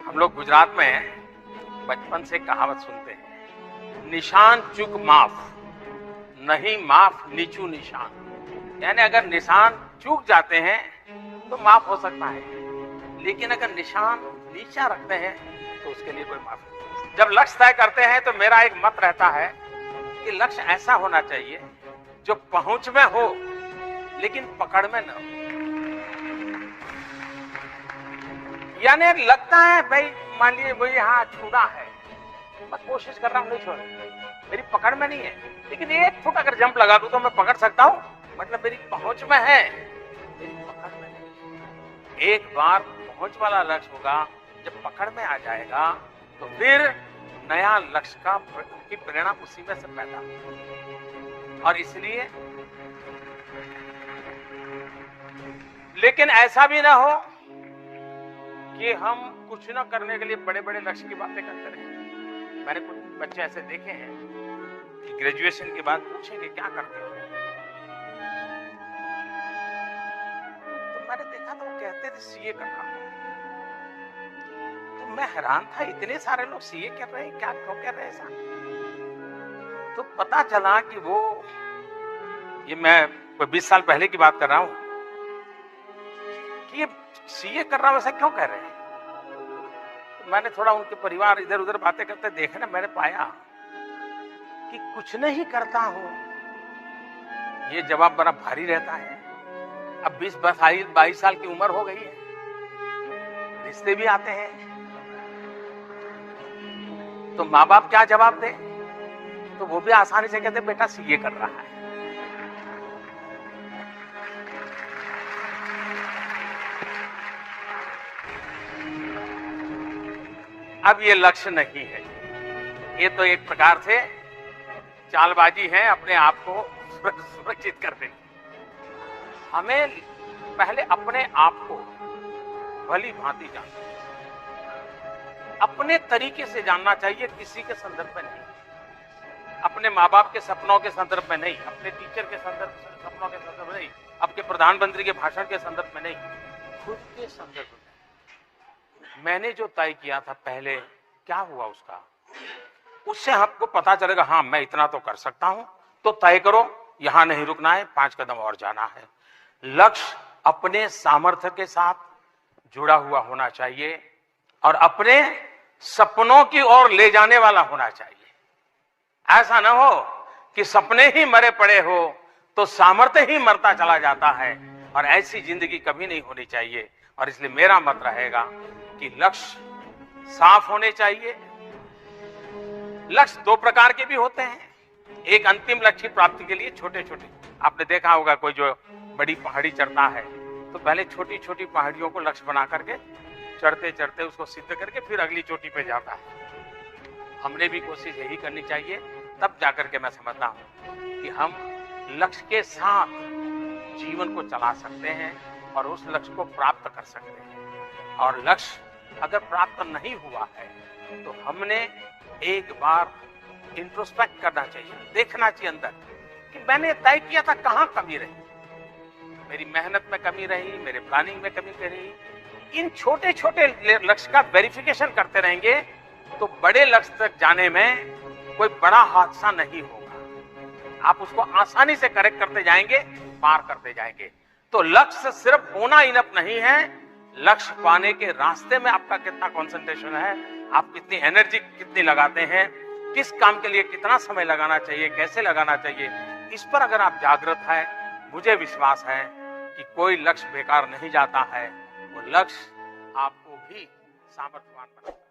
हम लोग गुजरात में बचपन से कहावत सुनते हैं, निशान चूक माफ, नहीं माफ नीचू निशान। यानी अगर निशान चूक जाते हैं तो माफ हो सकता है, लेकिन अगर निशान नीचा रखते हैं तो उसके लिए कोई माफ नहीं। जब लक्ष्य तय करते हैं तो मेरा एक मत रहता है कि लक्ष्य ऐसा होना चाहिए जो पहुंच में हो लेकिन पकड़ में न हो। यानी लगता है भाई, मान लीजिए वही यहाँ छूना है, मैं कोशिश कर रहा हूं नहीं छोड़, मेरी पकड़ में नहीं है, लेकिन एक फुट अगर जंप लगा दूं तो मैं पकड़ सकता हूं, मतलब मेरी पहुंच में है, मेरी पकड़ में नहीं। एक बार पहुंच वाला लक्ष्य होगा, जब पकड़ में आ जाएगा तो फिर नया लक्ष्य की प्रेरणा उसी में से पैदा होगी। और इसलिए लेकिन ऐसा भी ना हो कि हम कुछ न करने के लिए बड़े बड़े लक्ष्य की बातें करते रहे। मैंने कुछ बच्चे ऐसे देखे हैं कि ग्रेजुएशन के बाद पूछेंगे क्या करते हो, तो मैंने देखा तो वो कहते थे सीए कर रहा हूं। तो मैं हैरान था, इतने सारे लोग सीए कर रहे हैं, क्या क्यों कर रहे हैं ऐसा? तो पता चला कि वो, ये मैं 20 साल पहले की बात कर रहा हूं, कि ये सीए कर रहा हूं ऐसा क्यों कह रहे हैं। तो मैंने थोड़ा उनके परिवार इधर उधर बातें करते देखे ना, मैंने पाया कि कुछ नहीं करता हूं, ये जवाब बड़ा भारी रहता है। अब 20-22 साल की उम्र हो गई है, रिश्ते भी आते हैं, तो माँ बाप क्या जवाब दे? तो वो भी आसानी से कहते बेटा सीए कर रहा है। अब ये लक्ष्य नहीं है, ये तो एक प्रकार से चालबाजी है अपने आप को सुरक्षित करने की। हमें पहले अपने आप को भली भांति जानना चाहिए, अपने तरीके से जानना चाहिए, किसी के संदर्भ में नहीं, अपने माँ बाप के सपनों के संदर्भ में नहीं, अपने टीचर के सपनों के संदर्भ में नहीं, आपके प्रधानमंत्री के भाषण के संदर्भ में नहीं, खुद के संदर्भ में। मैंने जो तय किया था पहले, क्या हुआ उसका, उससे आपको पता चलेगा हाँ मैं इतना तो कर सकता हूं। तो तय करो, यहां नहीं रुकना है, 5 कदम और जाना है। लक्ष्य अपने सामर्थ्य के साथ जुड़ा हुआ होना चाहिए और अपने सपनों की ओर ले जाने वाला होना चाहिए। ऐसा ना हो कि सपने ही मरे पड़े हो तो सामर्थ्य ही मरता चला जाता है, और ऐसी जिंदगी कभी नहीं होनी चाहिए। और इसलिए मेरा मत रहेगा कि लक्ष्य साफ होने चाहिए। लक्ष्य 2 प्रकार के भी होते हैं, एक अंतिम लक्ष्य प्राप्ति के लिए छोटे छोटे, आपने देखा होगा कोई जो बड़ी पहाड़ी चढ़ता है तो पहले छोटी छोटी पहाड़ियों को लक्ष्य बना करके चढ़ते चढ़ते उसको सिद्ध करके फिर अगली चोटी पे जाता है। हमने भी कोशिश यही करनी चाहिए, तब जाकर के मैं समझता हूं कि हम लक्ष्य के साथ जीवन को चला सकते हैं और उस लक्ष्य को प्राप्त कर सकते हैं। और लक्ष्य अगर प्राप्त नहीं हुआ है तो हमने एक बार इंट्रोस्पेक्ट करना चाहिए, देखना चाहिए अंदर कि मैंने तय किया था कहां कमी रही, मेरी मेहनत में कमी रही, मेरे प्लानिंग में कमी रही। इन छोटे छोटे लक्ष्य का वेरिफिकेशन करते रहेंगे तो बड़े लक्ष्य तक जाने में कोई बड़ा हादसा नहीं होगा, आप उसको आसानी से करेक्ट करते जाएंगे, पार करते जाएंगे। तो लक्ष्य सिर्फ होना इनफ नहीं है, लक्ष्य पाने के रास्ते में आपका कितना कंसंट्रेशन है, आप कितनी एनर्जी कितनी लगाते हैं, किस काम के लिए कितना समय लगाना चाहिए, कैसे लगाना चाहिए, इस पर अगर आप जागृत हैं, मुझे विश्वास है कि कोई लक्ष्य बेकार नहीं जाता है, वो लक्ष्य आपको भी सामर्थ्यवान बनाता है।